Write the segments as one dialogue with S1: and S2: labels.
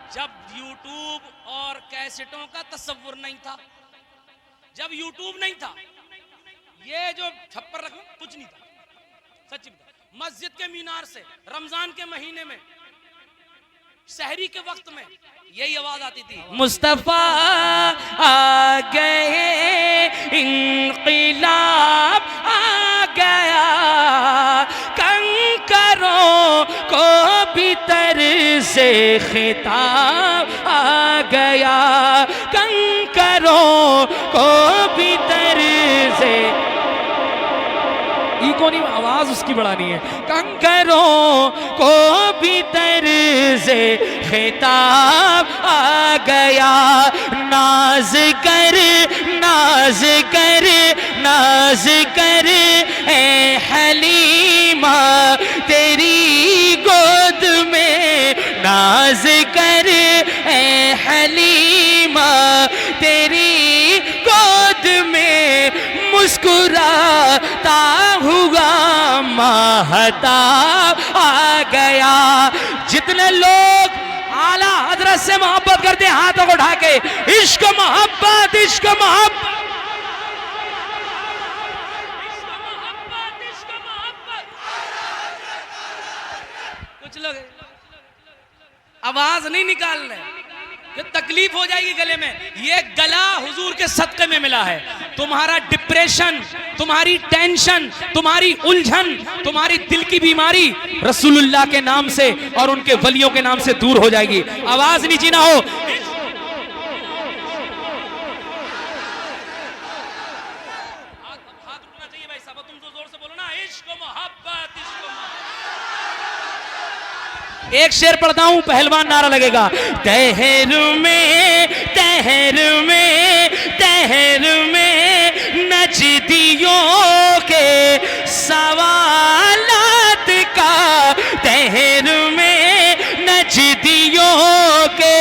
S1: जब यूट्यूब और कैसेटों का तस्वुर नहीं था, जब यूट्यूब नहीं था, ये जो छप्पर रखो कुछ नहीं था, सच्ची बता। मस्जिद के मीनार से रमजान के महीने में सहरी के वक्त में यही आवाज आती थी, मुस्तफा आ गए, इंक़िलाब आ गया, कंकरों को भी तर से खिताब आ गया, कंकरों को भी तर से, इको नहीं, आवाज उसकी बढ़ानी है, कंकरों को भी तर से खिताब आ गया, नाज कर नाज कर नाज कर ए हलीमा तेरी गोद में, नाज कर ए हलीमा तेरी गोद में, मुस्कुराता हुआ महताब आ गया। जितने लोग आला हजरत से मोहब्बत करते हैं हाथों को उठा के, इश्क मोहब्बत, इश्क मोहब्बत, कुछ लोग आवाज नहीं निकाल रहे, तकलीफ हो जाएगी गले में। ये गला हुजूर के सदक़े में मिला है। तुम्हारा डिप्रेशन, तुम्हारी टेंशन, तुम्हारी उलझन, तुम्हारी दिल की बीमारी रसूलुल्लाह के नाम से और उनके वलियों के नाम से दूर हो जाएगी। आवाज नीची ना हो। हाथ उठना चाहिए भाई साहब, तुम तो जोर से बोलो ना, इश्क मोहब्बत, इश्क मोहब्बत। एक शेर पढ़ता हूं, पहलवान नारा लगेगा, तहर में तहर में तहर में नजदियों के सवालात का, तहर में नजदियों के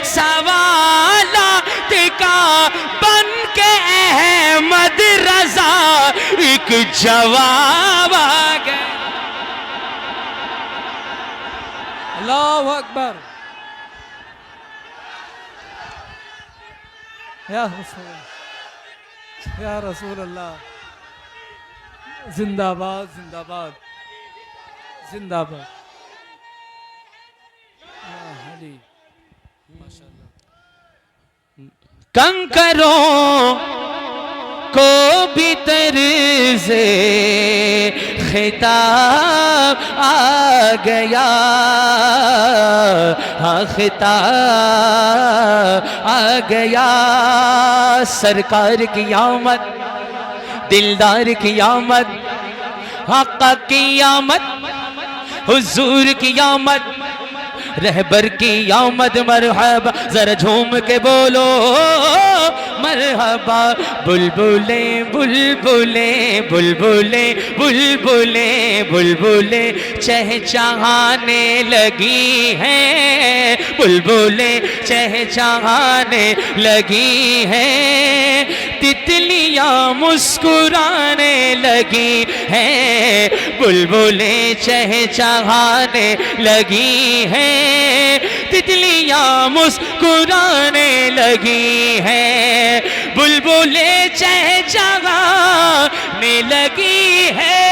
S1: सवालात का, बन के अहमद रजा एक जवाब आ गया।
S2: अल्लाहु अकबर। या रसूल अल्लाह, जिंदाबाद जिंदाबाद जिंदाबाद।
S1: कंकरों को भी तर से खिताब आ गया, हाँ खिताब आ गया, सरकार की आमद, दिलदार की आमद, आका की आमद, हुजूर की आमद, रहबर की आमद, मरहबा, जरा झूम के बोलो मरहबा। बुलबुले बुलबुले बुलबुले बुलबुले बुलबुले चहचहाने लगी हैं, बुलबुले चहचहाने लगी हैं, तितलियां मुस्कुराने लगी हैं, बुलबुले चहचहाने लगी हैं, तितलियां मुस्कुराने लगी हैं, बुलबुले चहचहाने लगी है,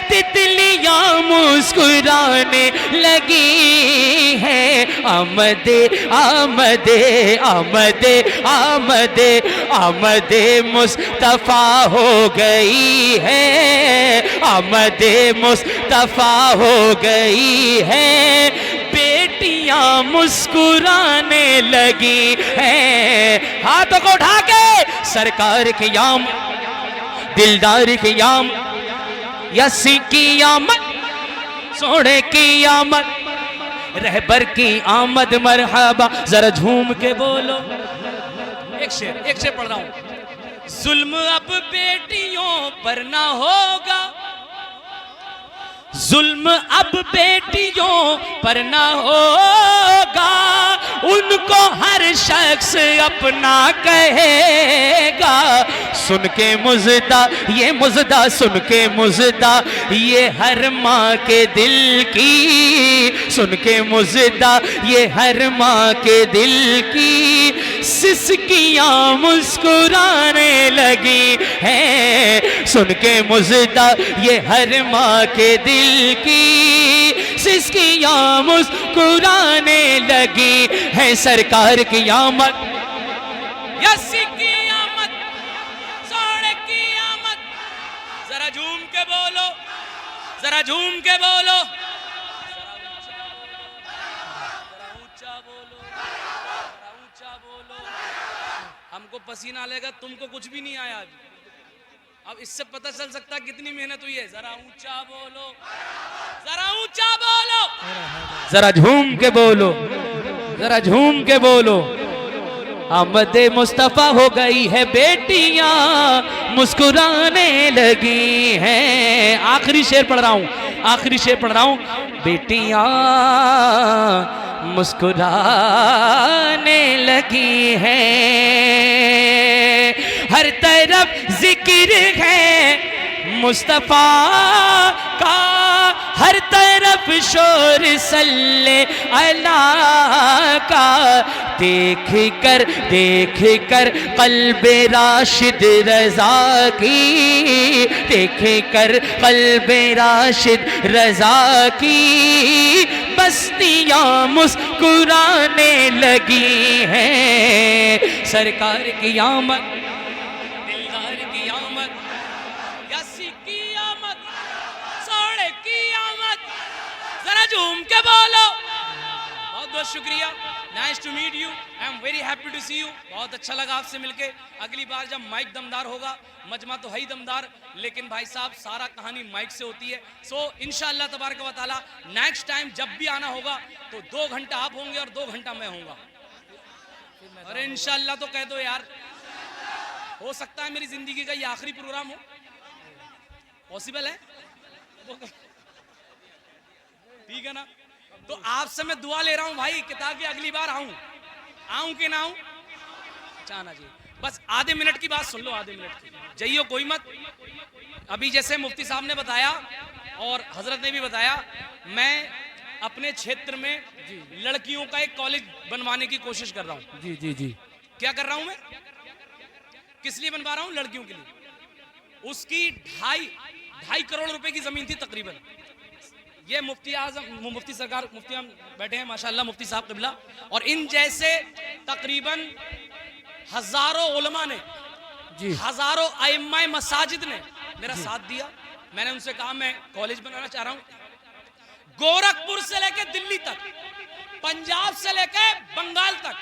S1: तितलियां मुस्कुराने लगी है। आमदे आमदे आमदे आमदे आमदे मुस्तफा हो गई है, आमदे मुस्तफा हो गई है, बेटियां मुस्कुराने लगी हैं। हाथों को उठा के सरकार की आम, दिलदार की आम, यसी की आमद, सोने की आमद, रहबर की आमद, मरहबा, जरा झूम के बोलो। एक शेर पढ़ रहा हूं। जुल्म अब बेटियों पर ना होगा, जुल्म अब बेटियों पर ना होगा, उनको हर शख्स अपना कहेगा,
S3: सुन के मुजदा, ये मुजदा सुन के मुजदा, ये हर माँ के दिल की, सुन के मुजदा ये हर माँ के दिल की, सिसकियाँ मुस्कुराने लगी है। सुन के मुजदा ये हर माँ के दिल की, सिसकियाँ मुस्कुराने लगी है। सरकार की आमद,
S1: यसी की आमद, सोने की आमद। जरा झूम के बोलो, जरा झूम के बोलो, जरा ऊंचा बोलो, जरा ऊंचा बोलो। हमको पसीना लेगा, तुमको कुछ भी नहीं आया अभी। अब इससे पता चल सकता है कितनी मेहनत हुई है। जरा ऊंचा बोलो, जरा ऊंचा बोलो,
S3: जरा झूम के बोलो, जरा झूम के बोलो। आमद मुस्तफा हो गई है, बेटियां मुस्कुराने लगी हैं। आखिरी शेर पढ़ रहा हूं, आखिरी शेर पढ़ रहा हूं। बेटियां मुस्कुराने लगी हैं, हर तरफ जिक्र है मुस्तफा का, हर तरफ शोर सल्ले अला का। देख कर कल्बे राशिद रजा की, देख कर कल्बे राशिद रजा की, बस्तियां मुस्कुराने लगी हैं। सरकार की आमद, दिलदार की आमद, यासी की आमद, सोने की आमद। जरा झूम के बोलो। बहुत बहुत शुक्रिया, nice to meet you, I am very happy to see you. बहुत अच्छा लगा आपसे मिलके। अगली बार जब माइक दमदार होगा, मजमा तो है ही दमदार, लेकिन भाई साहब सारा कहानी माइक से होती है। सो इंशाअल्लाह तबारक व तआला नेक्स्ट टाइम जब भी आना होगा तो 2 घंटा आप होंगे और 2 घंटा मैं होऊंगा। अरे इंशाअल्लाह तो कह दो यार, हो सकता है मेरी जिंदगी का ये आखिरी प्रोग्राम हो, पॉसिबल है? ठीक है ना? तो आपसे मैं दुआ ले रहा हूं भाई कि ताकि अगली बार आऊं कि ना आऊं। चाना जी बस आधे मिनट की बात सुन लो, आधे मिनट की, जाइयो कोई मत। अभी जैसे मुफ्ती साहब ने बताया और हजरत ने भी बताया, मैं अपने क्षेत्र में लड़कियों का एक कॉलेज बनवाने की कोशिश कर रहा हूं।
S2: जी जी जी।
S1: क्या कर रहा हूं मैं? किस लिए बनवा रहा हूं? लड़कियों के लिए। उसकी 2.5 करोड़ रुपए की जमीन थी तकरीबन। ये मुफ्ती आजम, मुफ्ती सरकार, मुफ्ती हम बैठे हैं माशाल्लाह, मुफ्ती साहब क़िबला, और इन जैसे तकरीबन हजारों उलमा ने, हजारों अइम्मा मसाजिद ने मेरा साथ दिया। मैंने उनसे कहा मैं कॉलेज बनाना चाह रहा हूं। गोरखपुर से लेकर दिल्ली तक, पंजाब से लेकर बंगाल तक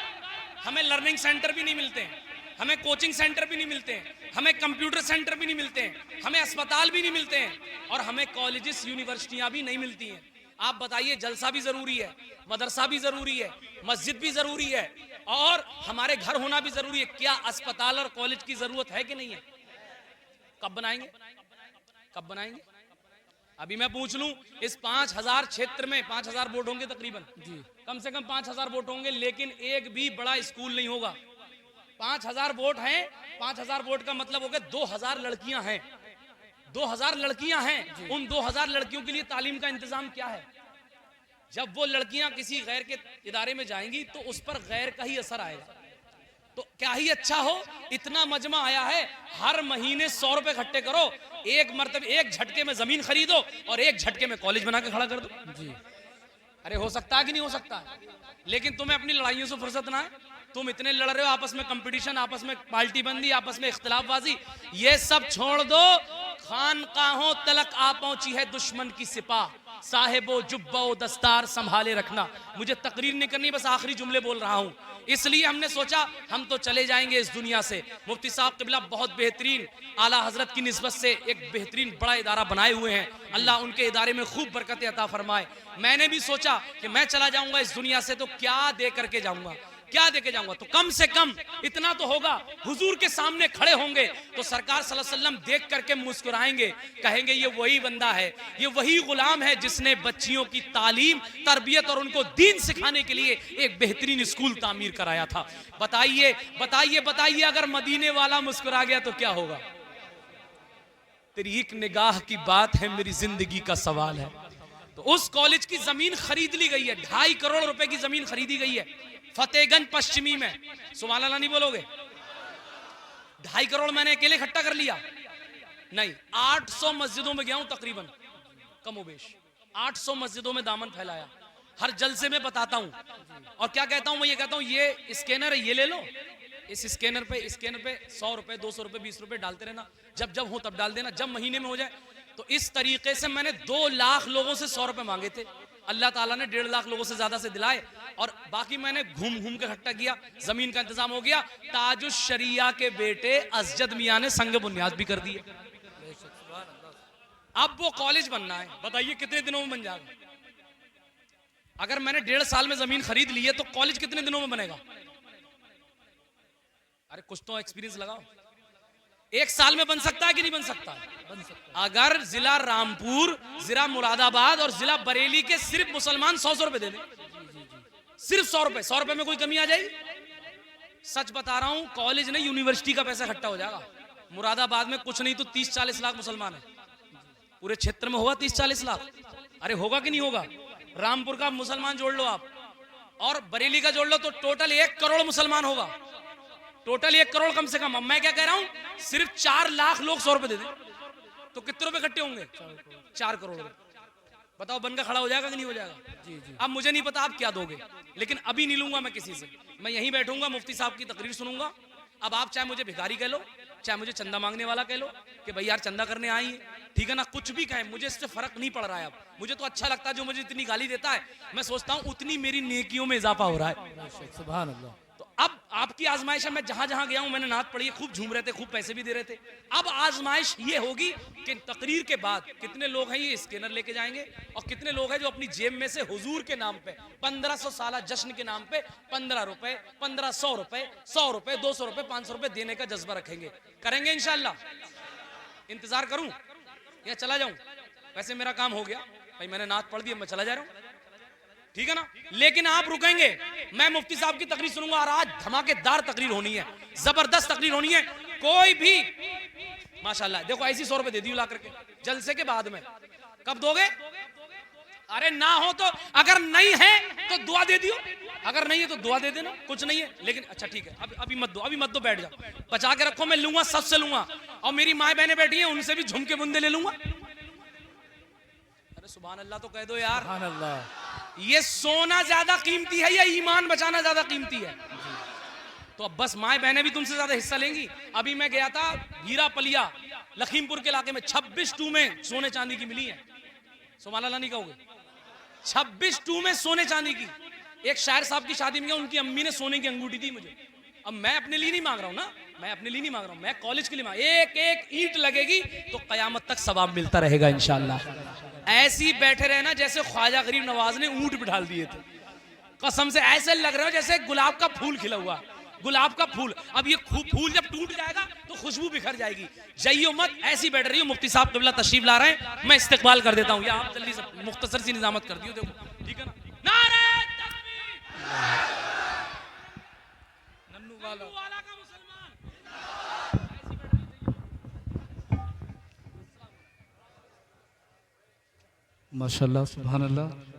S1: हमें लर्निंग सेंटर भी नहीं मिलते हैं, हमें कोचिंग सेंटर भी नहीं मिलते हैं, हमें कंप्यूटर सेंटर भी नहीं मिलते हैं, हमें अस्पताल भी नहीं मिलते हैं, और हमें कॉलेजेस यूनिवर्सिटियां भी नहीं मिलती हैं। आप बताइए, जलसा भी जरूरी है, मदरसा भी जरूरी है, मस्जिद भी जरूरी है, और हमारे घर होना भी जरूरी है। क्या अस्पताल और कॉलेज की जरूरत है कि नहीं है? कब बनाएंगे? कब बनाएंगे? अभी मैं पूछ लूं, इस 5000 क्षेत्र में 5000 वोट होंगे तकरीबन, कम से कम 5000 वोट होंगे, लेकिन एक भी बड़ा स्कूल नहीं होगा। 5000 वोट हैं, 5000 वोट का मतलब हो गया 2000 लड़कियां हैं, 2000 लड़कियां हैं। उन 2000 लड़कियों के लिए तालीम का इंतजाम क्या है? जब वो लड़कियां किसी गैर के इदारे में जाएंगी तो उस पर गैर का ही असर आएगा। तो क्या ही अच्छा हो, इतना मजमा आया है, हर महीने 100 रुपए इकट्ठे करो, एक मरतबे एक झटके में जमीन खरीदो और एक झटके में कॉलेज बना के खड़ा कर दो। जी अरे हो सकता है कि नहीं हो सकता है? लेकिन तुम्हें अपनी लड़ाइयों से फुर्सत ना है, तुम इतने लड़ रहे हो, आपस में कंपटीशन, आपस में पार्टी बंदी, आपस में इख्तिलाफबाजी, ये सब छोड़ दो। खानकाहों तलक आ पहुंची है दुश्मन की सिपाह, साहिबो जुब्बो दस्तार संभाले रखना। मुझे तकरीर नहीं करनी, बस आखिरी जुमले बोल रहा हूं। इसलिए हमने सोचा हम तो चले जाएंगे इस दुनिया से। मुफ्ती साहब क़िबला बहुत बेहतरीन, आला हजरत की निस्बत से एक बेहतरीन बड़ा इदारा बनाए हुए हैं। अल्लाह उनके इदारे में खूब बरकत अता फरमाए। मैंने भी सोचा कि मैं चला जाऊंगा इस दुनिया से तो क्या दे करके जाऊंगा, क्या देके जाऊंगा? तो कम से कम इतना तो होगा, हुजूर के सामने खड़े होंगे तो सरकार सल्लल्लाहु अलैहि वसल्लम देख करके मुस्कुराएंगे, कहेंगे ये वही बंदा है, ये वही गुलाम है जिसने बच्चियों की तालीम, तरबियत और उनको दीन सिखाने के लिए एक बेहतरीन स्कूल तामीर कराया था। बताइए बताइए बताइए, अगर मदीने वाला मुस्कुरा गया तो क्या होगा? तेरी एक निगाह की बात है, मेरी जिंदगी का सवाल है। तो उस कॉलेज की जमीन खरीद ली गई है, 2.5 करोड़ रुपए की जमीन खरीदी गई है फतेहगंज पश्चिमी में। सुभान अल्लाह नहीं बोलोगे? 2.5 करोड़ मैंने अकेले इकट्ठा कर लिया? नहीं, 800 मस्जिदों में गया हूं तकरीबन, कमोबेश 800 मस्जिदों में दामन फैलाया। हर जलसे में बताता हूं और क्या कहता हूं, मैं ये कहता हूं ये स्कैनर है, ये ले लो, इस स्कैनर पे 100 रुपए 200 रुपए 20 रुपए डालते रहना, जब जब हो तब डाल देना, जब महीने में हो जाए। तो इस तरीके से मैंने 2 लाख लोगों से 100 रुपए मांगे थे, अल्लाह ताला ने 1.5 लाख लोगों से ज्यादा से दिलाए, और बाकी मैंने घूम घूम के इकट्ठा किया। जमीन का इंतजाम हो गया, ताजुश शरिया के बेटे असजद मियां ने संग बुनियाद भी कर दिए। अब वो कॉलेज बनना है, बताइए कितने दिनों में बन जाएगा? अगर मैंने 1.5 साल में जमीन खरीद ली है तो कॉलेज कितने दिनों में बनेगा? अरे कुछ तो एक्सपीरियंस लगाओ। 1 साल में बन सकता है कि नहीं बन सकता?
S2: बन सकता
S1: अगर जिला रामपुर, जिला मुरादाबाद और जिला बरेली के सिर्फ मुसलमान 100 रुपए दे दें, सिर्फ 100 रुपए, 100 रुपए में कोई कमी आ जाएगी? सच बता रहा हूं, कॉलेज नहीं यूनिवर्सिटी का पैसा इकट्ठा हो जाएगा। मुरादाबाद में कुछ नहीं तो 30-40 लाख मुसलमान है, पूरे क्षेत्र में होगा 30-40 लाख। अरे होगा कि नहीं होगा? रामपुर का मुसलमान जोड़ लो आप और बरेली का जोड़ लो तो टोटल 1 करोड़ मुसलमान होगा, टोटल 1 करोड़ कम से कम। अब मैं क्या कह रहा हूं, सिर्फ 4 लाख लोग 100 रुपए दे दें तो कितने रुपए इकट्ठे होंगे? 4 करोड़ रुपए। बताओ बनकर खड़ा हो जाएगा कि नहीं हो जाएगा?
S2: जी जी।
S1: अब मुझे नहीं पता आप क्या दोगे, लेकिन अभी नहीं लूंगा मैं किसी से, मैं यहीं बैठूंगा, मुफ्ती साहब की तकरीर सुनूंगा। अब आप चाहे मुझे भिखारी कह लो, चाहे मुझे चंदा मांगने वाला कह लो कि भाई यार चंदा करने आई है, ठीक है ना, कुछ भी कहें, मुझे इससे फर्क नहीं पड़ रहा है। अब मुझे तो अच्छा लगता है, जो मुझे इतनी गाली देता है मैं सोचता हूं उतनी मेरी नेकियों में इजाफा हो रहा है।
S2: सुभान अल्लाह।
S1: तो अब आपकी आजमाइश है, मैं जहां जहां गया हूं मैंने नात पढ़ी है, खूब झूम रहे थे, खूब पैसे भी दे रहे थे। अब आजमाइश ये होगी कि तकरीर के बाद कितने लोग हैं ये स्कैनर लेके जाएंगे और कितने लोग हैं जो अपनी जेब में से हुजूर के नाम पे 1500 साला जश्न के नाम पे 15 रुपए, 1500 रुपए, 100 रुपए, 200 रुपए, 500 रुपए देने का जज्बा रखेंगे। करेंगे इंशाल्लाह? इंतजार करूं या चला जाऊं? वैसे मेरा काम हो गया भाई, मैंने नात पढ़ दी, मैं चला जा रहा हूं, ठीक है ना। लेकिन आप रुकेंगे, मैं मुफ्ती साहब की तकरीर सुनूंगा और आज धमाकेदार तकरीर होनी है, जबरदस्त तकरीर होनी है। कोई भी माशाल्लाह, देखो ऐसी 100 रुपए दे दियो ला करके जलसे के बाद में। कब दोगे? अरे ना हो तो, अगर नहीं है तो दुआ दे दियो, अगर नहीं है तो दुआ दे देना, कुछ नहीं है। लेकिन अच्छा ठीक है, अभी मत दो, अभी मत दो, बैठ जाओ, बचा के रखो, मैं लूंगा, सबसे लूंगा, और मेरी माए बहनें बैठी हैं उनसे भी झुमके बुंदे ले लूंगा। अरे सुभान अल्लाह तो कह दो यार।
S2: सुभान अल्लाह।
S1: ये सोना ज्यादा कीमती है या ईमान बचाना ज्यादा कीमती है? तो अब बस माए बहनें भी तुमसे ज्यादा हिस्सा लेंगी। अभी मैं गया था हीरा पलिया लखीमपुर के इलाके में, 26 टू में सोने चांदी की मिली है। सुभान अल्लाह नहीं कहोगे? 26 टू में सोने चांदी की। एक शायर साहब की शादी में गया, उनकी अम्मी ने सोने की अंगूठी दी मुझे। अब मैं अपने लिए नहीं मांग रहा हूं ना, मैं अपने लिए नहीं मांग रहा हूं, मैं कॉलेज के लिए मांग। एक एक ईंट लगेगी तो कयामत तक सवाब मिलता रहेगा इंशाल्लाह। ऐसी बैठे रहना जैसे ख्वाजा गरीब नवाज ने ऊंट बिठाल दिए थे, कसम से ऐसे लग रहा है जैसे गुलाब का फूल खिला हुआ, गुलाब का फूल। अब ये फूल जब टूट जाएगा तो खुशबू बिखर जाएगी। जाइयो मत, ऐसी बैठ रही हो। मुफ्ती साहब क़िबला तशरीफ ला रहे हैं, मैं इस्तेकबाल कर देता हूँ, या आप जल्दी से मुख्तसर सी निजामत कर दियो, देखो ठीक है ना। नारे तकबीर,
S2: नन्नू वाला
S1: का मुसलमान।
S2: माशाल्लाह, सुभान अल्लाह।